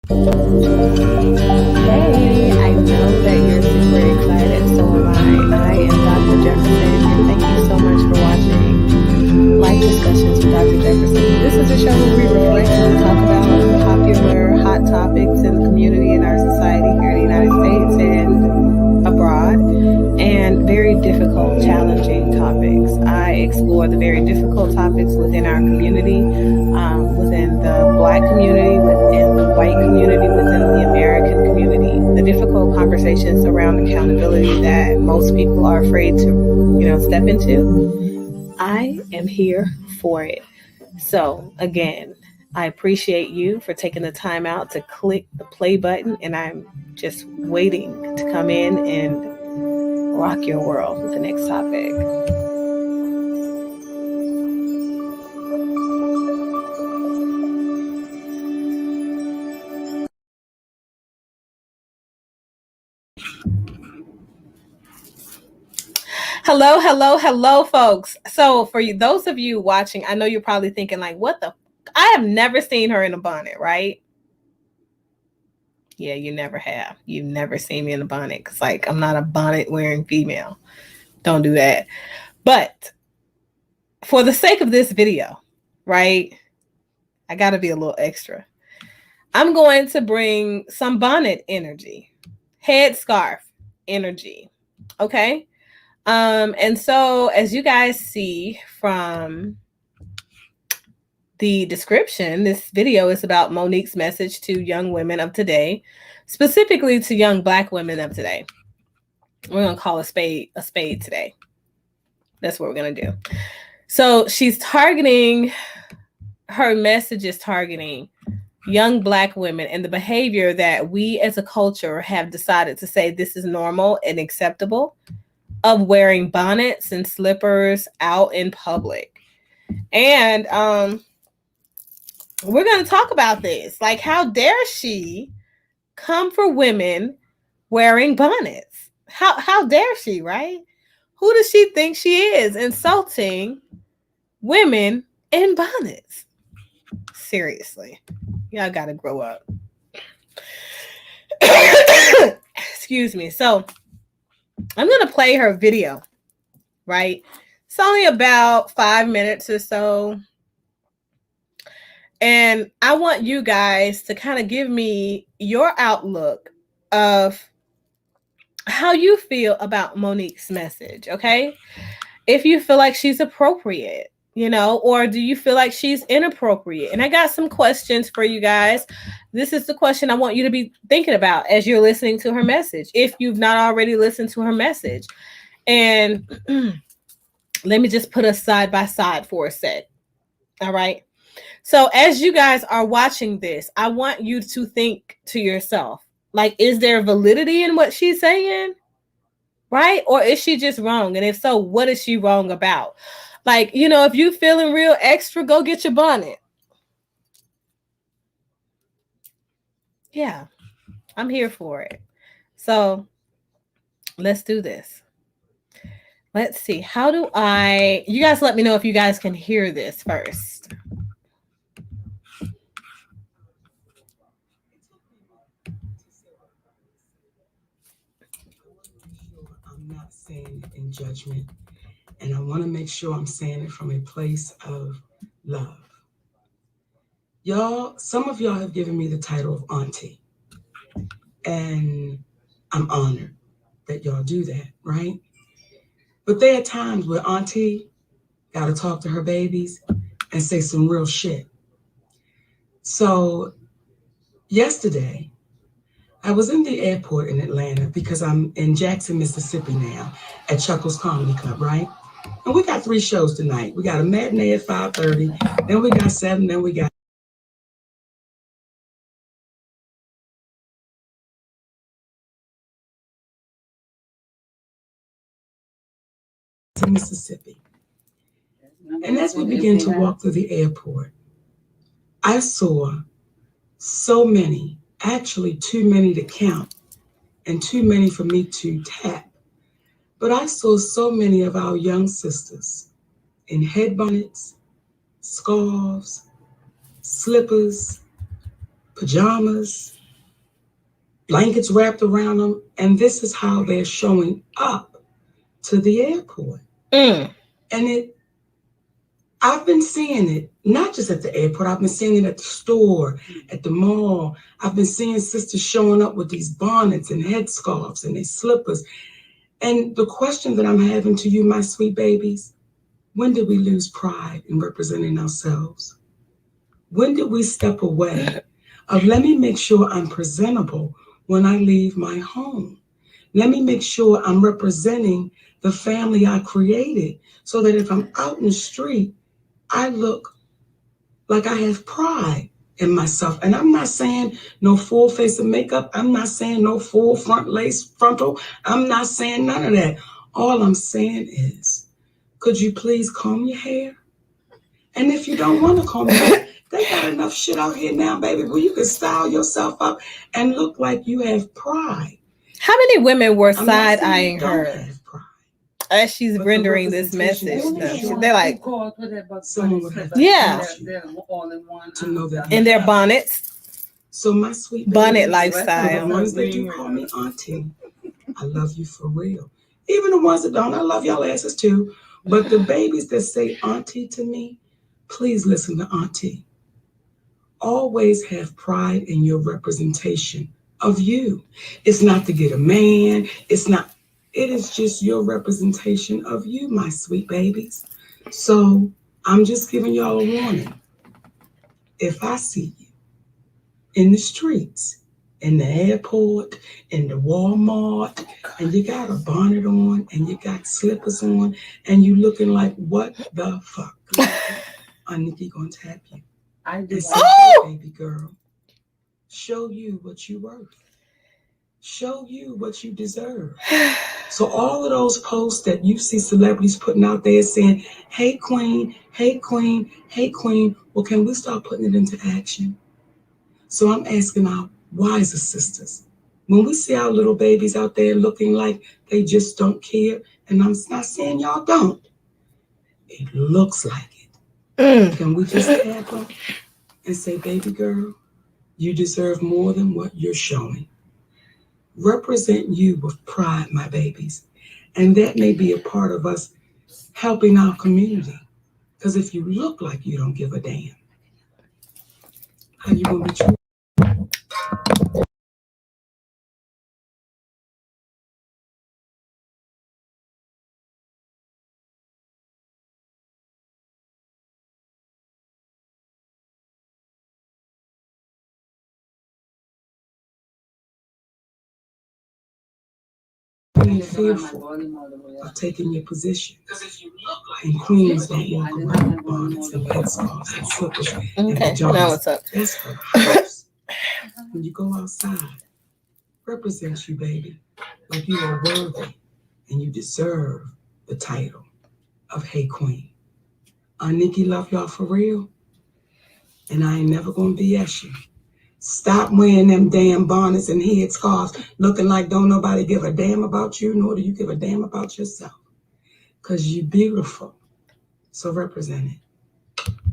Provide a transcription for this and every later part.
Hey, I know that you're super excited, so am I. I am Dr. Jefferson, and thank you so much for watching Life Discussions with Dr. Jefferson. This is a show where we reflect and talk about popular hot topics in the community and our society here in the United States and abroad, and very difficult, challenging topics. I explore the very difficult topics within our community, within the Black community, within the white community, within the American community, the difficult conversations around accountability that most people are afraid to, step into. I am here for it. So again, I appreciate you for taking the time out to click the play button, and I'm just waiting to come in and rock your world with the next topic. Hello, hello, hello, folks. So, for you, those of you watching, I know you're probably thinking, like, what the? I have never seen her in a bonnet, right? Yeah, you never have. You've never seen me in a bonnet because, like, I'm not a bonnet wearing female. Don't do that. But for the sake of this video, right? I got to be a little extra. I'm going to bring some bonnet energy, headscarf energy. Okay. And so as you guys see from the description, this video is about Monique's message to young women of today, specifically to young Black women of today. We're going to call a spade today. That's what we're going to do. So she's targeting, her message is targeting young Black women and the behavior that we as a culture have decided to say this is normal and acceptable, of wearing bonnets and slippers out in public. And we're going to talk about this. Like, how dare she come for women wearing bonnets? How dare she, right? Who does she think she is, insulting women in bonnets? Seriously, y'all got to grow up. Excuse me. So I'm going to play her video, right? It's only about 5 minutes or so. And I want you guys to kind of give me your outlook of how you feel about Monique's message, okay? If you feel like she's appropriate, or do you feel like she's inappropriate? And I got some questions for you guys. This is the question I want you to be thinking about as you're listening to her message, if you've not already listened to her message. And let me just put us side by side for a sec. All right. So as you guys are watching this, I want you to think to yourself, like, is there validity in what she's saying? Right? Or is she just wrong? And if so, what is she wrong about? Like, if you're feeling real extra, go get your bonnet. Yeah, I'm here for it. So let's do this. Let's see. How do you guys let me know if you guys can hear this first. I'm not saying it in judgment, and I want to make sure I'm saying it from a place of love. Y'all, some of y'all have given me the title of auntie, and I'm honored that y'all do that, right? But there are times where auntie got to talk to her babies and say some real shit. So yesterday, I was in the airport in Atlanta because I'm in Jackson, Mississippi now at Chuckles Comedy Club, right? And we got 3 shows tonight. We got a matinee at 5:30, then we got 7, then we got Mississippi. And as we begin to walk through the airport, I saw so many, actually too many to count and too many for me to tap. But I saw so many of our young sisters in head bonnets, scarves, slippers, pajamas, blankets wrapped around them, and this is how they're showing up to the airport. And I've been seeing it, not just at the airport, I've been seeing it at the store, at the mall. I've been seeing sisters showing up with these bonnets and headscarves and their slippers. And the question that I'm having to you, my sweet babies, when did we lose pride in representing ourselves? When did we step away of let me make sure I'm presentable when I leave my home? Let me make sure I'm representing the family I created so that if I'm out in the street, I look like I have pride in myself. And I'm not saying no full face of makeup. I'm not saying no full front lace frontal. I'm not saying none of that. All I'm saying is, could you please comb your hair? And if you don't want to comb your hair, they got enough shit out here now, baby, where you can style yourself up and look like you have pride. How many women were side-eyeing her as she's rendering this message? They're like, someone would have yeah, to know that in their bonnets. So my sweet bonnet babies, lifestyle. the ones that do call me auntie, I love you for real. Even the ones that don't, I love y'all asses too. But the babies that say auntie to me, please listen to auntie. Always have pride in your representation of you. It's not to get a man. It's not. It is just your representation of you, my sweet babies. So I'm just giving y'all a warning. If I see you in the streets, in the airport, in the Walmart, and you got a bonnet on, and you got slippers on, and you looking like, what the fuck? Nikki gonna tap you. I do. Say, baby girl, show you what you worth. Show you what you deserve. So all of those posts that you see celebrities putting out there saying, hey queen, hey queen, hey queen, well, can we start putting it into action? So I'm asking our wiser sisters, when we see our little babies out there looking like they just don't care, and I'm not saying y'all don't, it looks like it. Can we just tap them and say, baby girl, you deserve more than what you're showing. Represent you with pride, my babies. And that may be a part of us helping our community. Because if you look like you don't give a damn, how you gonna be true? Being fearful of taking your position. And queens don't walk around with bonnets and headscarves and slippers and pajamas. Now what's up? That's for the house. When you go outside, represent you, baby, like you are worthy and you deserve the title of Hey Queen. Nikki love y'all for real, and I ain't never gonna BS you. Stop wearing them damn bonnets and headscarves looking like don't nobody give a damn about you, nor do you give a damn about yourself. Because you beautiful. So represent it.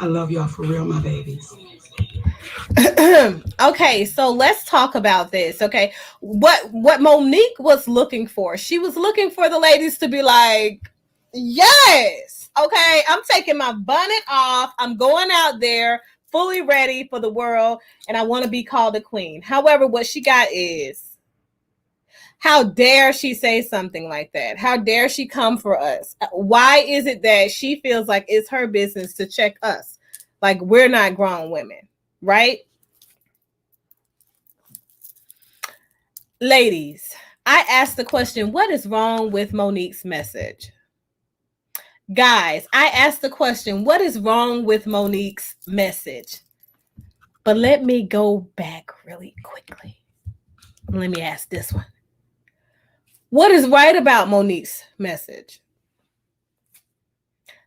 I love y'all for real, my babies. Okay, so let's talk about this. Okay, what Monique was looking for, she was looking for the ladies to be like, yes, okay, I'm taking my bonnet off, I'm going out there fully ready for the world, and I want to be called a queen. However, what she got is, how dare she say something like that? How dare she come for us? Why is it that she feels like it's her business to check us? Like we're not grown women, right? Ladies, I asked the question, what is wrong with Monique's message? Guys, I asked the question, what is wrong with Monique's message? But let me go back really quickly. Let me ask this one. What is right about Monique's message?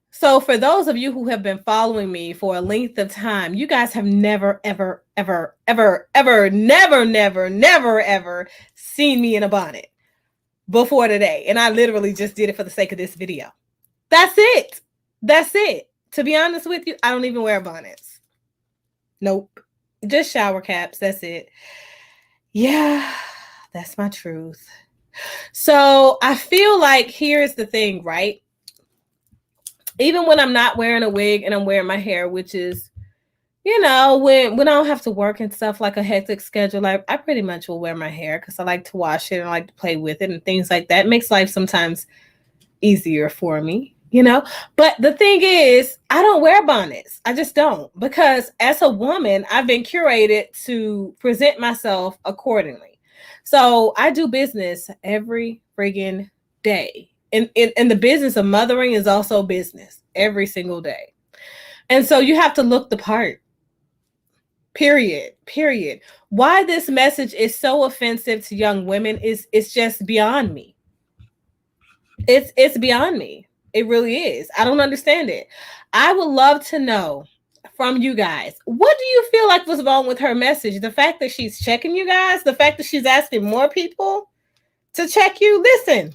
So for those of you who have been following me for a length of time, you guys have never, ever, ever, ever, ever, never, ever seen me in a bonnet before today. And I literally just did it for the sake of this video. That's it. That's it. To be honest with you, I don't even wear bonnets. Nope. Just shower caps. That's it. Yeah, that's my truth. So I feel like here's the thing, right? Even when I'm not wearing a wig and I'm wearing my hair, which is, when I don't have to work and stuff, like a hectic schedule, I pretty much will wear my hair because I like to wash it and I like to play with it and things like that. It makes life sometimes easier for me. But the thing is, I don't wear bonnets. I just don't, because as a woman, I've been curated to present myself accordingly. So I do business every friggin' day. And the business of mothering is also business every single day. And so you have to look the part. Period. Period. Why this message is so offensive to young women is it's just beyond me. It's beyond me. It really is. I don't understand it. I would love to know from you guys, what do you feel like was wrong with her message? The fact that she's checking you guys, the fact that she's asking more people to check you. Listen,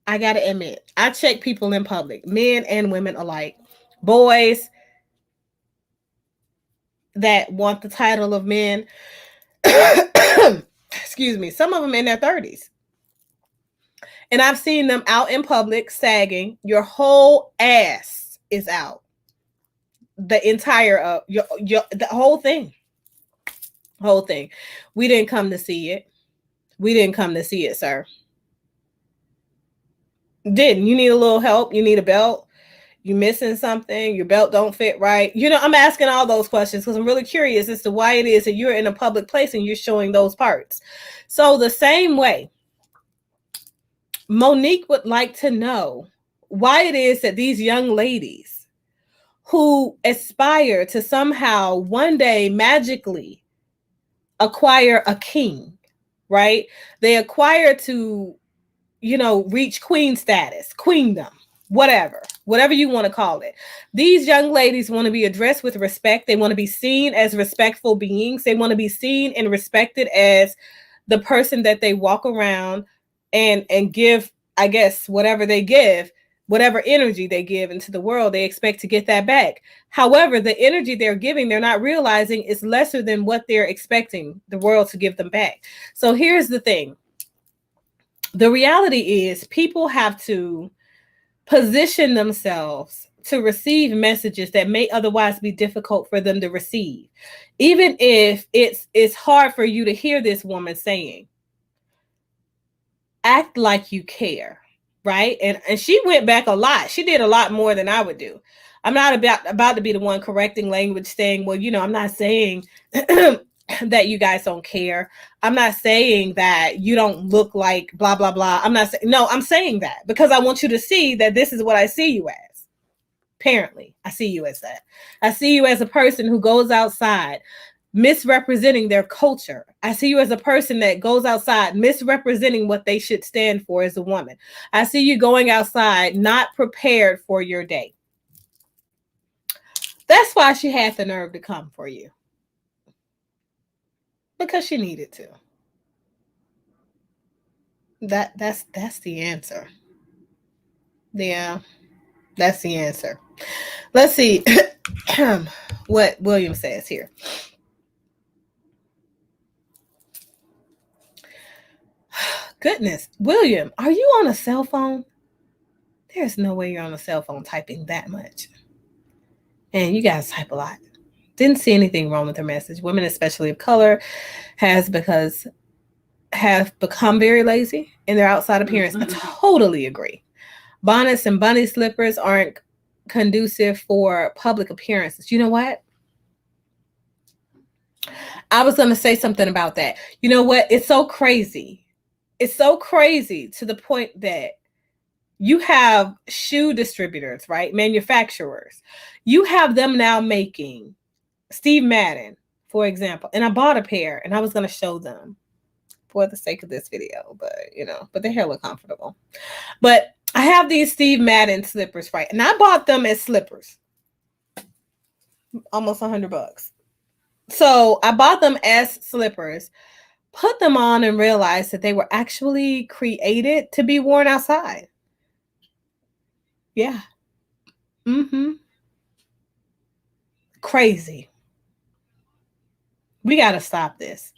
I gotta admit, I check people in public, men and women alike. Boys that want the title of men. Excuse me, some of them in their 30s. And I've seen them out in public sagging. Your whole ass is out. The entire the whole thing. Whole thing. We didn't come to see it. We didn't come to see it, sir. Didn't. You need a little help? You need a belt? You missing something? Your belt don't fit right? I'm asking all those questions because I'm really curious as to why it is that you're in a public place and you're showing those parts. So the same way, Monique would like to know why it is that these young ladies who aspire to somehow one day magically acquire a king, right? They acquire to, reach queen status, queendom, whatever you want to call it. These young ladies want to be addressed with respect. They want to be seen as respectful beings. They want to be seen and respected as the person that they walk around and give, I guess, whatever they give, whatever energy they give into the world, they expect to get that back. However, the energy they're giving, they're not realizing is lesser than what they're expecting the world to give them back. So here's the thing. The reality is people have to position themselves to receive messages that may otherwise be difficult for them to receive. Even if it's hard for you to hear this woman saying, act like you care, right? And she went back a lot. She did a lot more than I would do. I'm not about to be the one correcting language saying, well, I'm not saying that you guys don't care. I'm not saying that you don't look like blah, blah, blah. I'm saying that because I want you to see that this is what I see you as. Apparently, I see you as that. I see you as a person who goes outside misrepresenting their culture. I see you as a person that goes outside misrepresenting what they should stand for as a woman. I see you going outside not prepared for your day. That's why she had the nerve to come for you. Because she needed to. That's the answer. Yeah, that's the answer. Let's see what William says here. Goodness, William, are you on a cell phone? There's no way you're on a cell phone typing that much. And you guys type a lot. Didn't see anything wrong with her message. Women, especially of color, have become very lazy in their outside appearance. I totally agree. Bonnets and bunny slippers aren't conducive for public appearances. You know what? I was going to say something about that. You know what? It's so crazy. It's so crazy to the point that you have shoe distributors, right? Manufacturers. You have them now making Steve Madden, for example. And I bought a pair and I was going to show them for the sake of this video, but they're hella comfortable. But I have these Steve Madden slippers, right? And I bought them as slippers. Almost $100. So I bought them as slippers, put them on and realized that they were actually created to be worn outside. Yeah. Mm-hmm. Crazy. We got to stop this.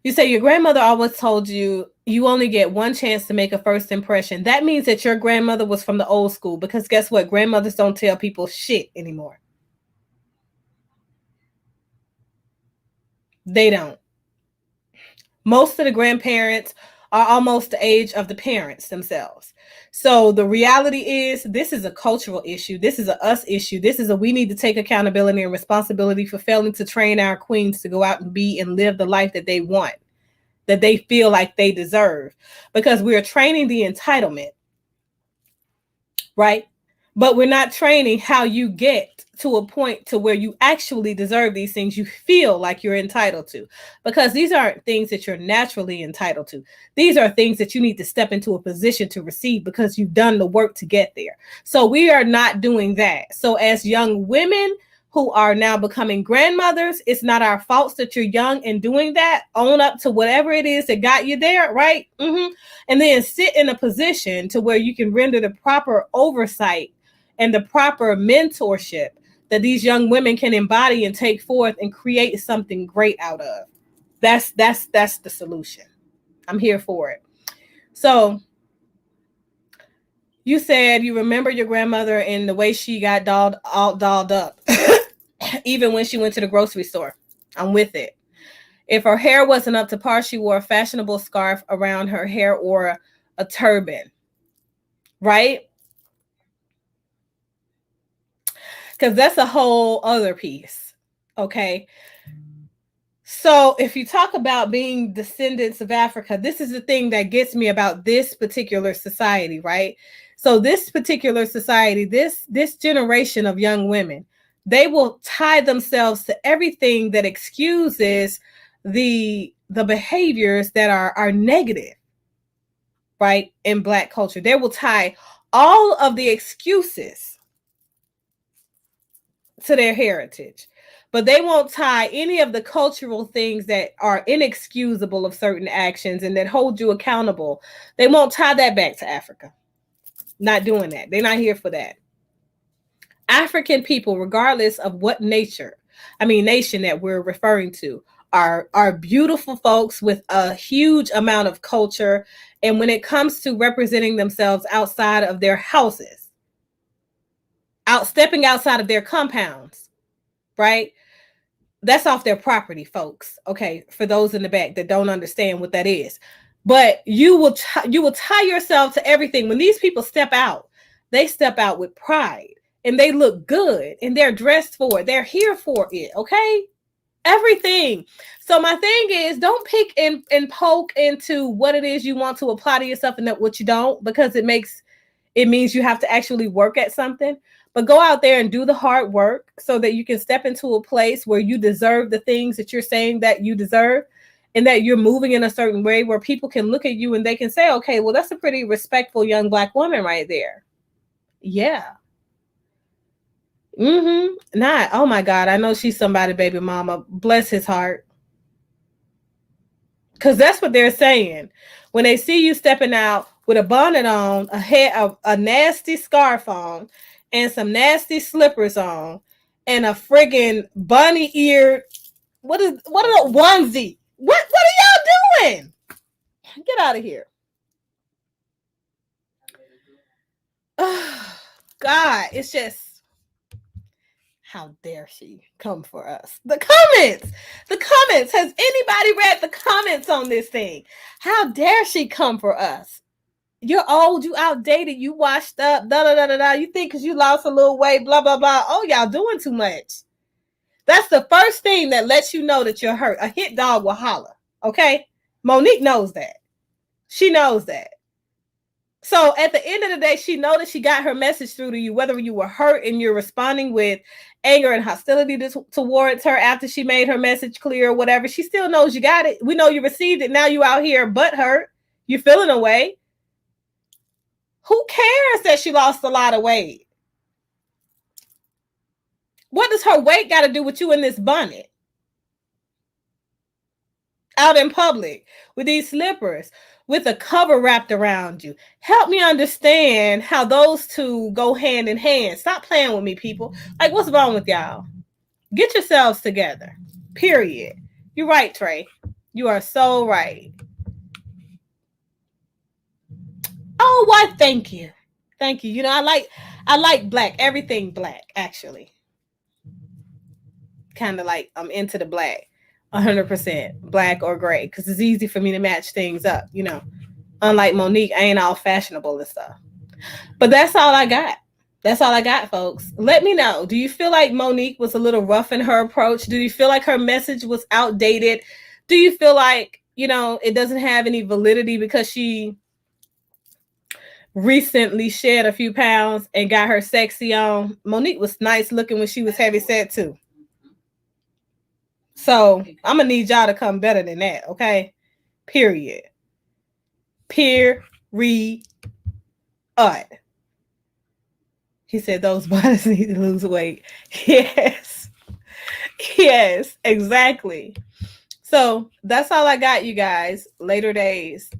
You say your grandmother always told you you only get one chance to make a first impression. That means that your grandmother was from the old school, because guess what? Grandmothers don't tell people shit anymore. They don't. Most of the grandparents are almost the age of the parents themselves. So the reality is, this is a cultural issue. This is a us issue. This is a we need to take accountability and responsibility for failing to train our queens to go out and be and live the life that they want, that they feel like they deserve, because we are training the entitlement, right? But we're not training how you get to a point to where you actually deserve these things you feel like you're entitled to, because these aren't things that you're naturally entitled to. These are things that you need to step into a position to receive because you've done the work to get there. So we are not doing that. So as young women who are now becoming grandmothers, it's not our faults that you're young and doing that. Own up to whatever it is that got you there, right? And then sit in a position to where you can render the proper oversight and the proper mentorship that these young women can embody and take forth and create something great out of. That's the solution. I'm here for it. So you said you remember your grandmother and the way she got all dolled up, even when she went to the grocery store. I'm with it. If her hair wasn't up to par, she wore a fashionable scarf around her hair or a turban, right? Because that's a whole other piece. Okay. So if you talk about being descendants of Africa, this is the thing that gets me about this particular society, right? So this particular society, this generation of young women, they will tie themselves to everything that excuses the behaviors that are negative, right? In Black culture, they will tie all of the excuses to their heritage, but they won't tie any of the cultural things that are inexcusable of certain actions and that hold you accountable. They won't tie that back to Africa. Not doing that. They're not here for that. African people, regardless of what nation that we're referring to, are beautiful folks with a huge amount of culture. And when it comes to representing themselves outside of their houses, stepping outside of their compounds, right? That's off their property, folks. Okay, for those in the back that don't understand what that is. But you will tie yourself to everything. When these people step out, they step out with pride and they look good and they're dressed for it. They're here for it, okay? Everything. So my thing is, don't pick and poke into what it is you want to apply to yourself and what you don't, because it means you have to actually work at something. But go out there and do the hard work so that you can step into a place where you deserve the things that you're saying that you deserve, and that you're moving in a certain way where people can look at you and they can say, okay, well, that's a pretty respectful young Black woman right there. Yeah. Not, oh my God, I know she's somebody baby mama. Bless his heart. Because that's what they're saying. When they see you stepping out with a bonnet on, a nasty scarf on, and some nasty slippers on, and a friggin' bunny eared, what are the onesie? What are y'all doing? Get out of here. Oh, God, it's just, how dare she come for us? The comments. Has anybody read the comments on this thing? How dare she come for us? You're old, you outdated, you washed up, You think because you lost a little weight, blah, blah, blah. Oh, y'all doing too much. That's the first thing that lets you know that you're hurt. A hit dog will holler, okay? Monique knows that. She knows that. So at the end of the day, she knows that she got her message through to you, whether you were hurt and you're responding with anger and hostility towards her after she made her message clear or whatever. She still knows you got it. We know you received it. Now you out here butt hurt. You're feeling away. Who cares that she lost a lot of weight? What does her weight got to do with you in this bonnet? out in public with these slippers with a cover wrapped around you. Help me understand how those two go hand in hand. Stop playing with me, people. Like, what's wrong with y'all? Get yourselves together. Period. You're right, Trey. You are so right. Oh, why? Thank you. Thank you. You know, I like black. Everything black, actually. Kind of like I'm into the black. 100% black or gray, because it's easy for me to match things up, you know. Unlike Monique, I ain't all fashionable and stuff. But that's all I got. That's all I got, folks. Let me know. Do you feel like Monique was a little rough in her approach? Do you feel like her message was outdated? Do you feel like, you know, it doesn't have any validity because she recently shed a few pounds and got her sexy on? Monique was nice looking when she was heavy set too. So I'm gonna need y'all to come better than that, okay? Period. Period. He said those bodies need to lose weight. Yes. Yes, exactly. So that's all I got, you guys. Later days.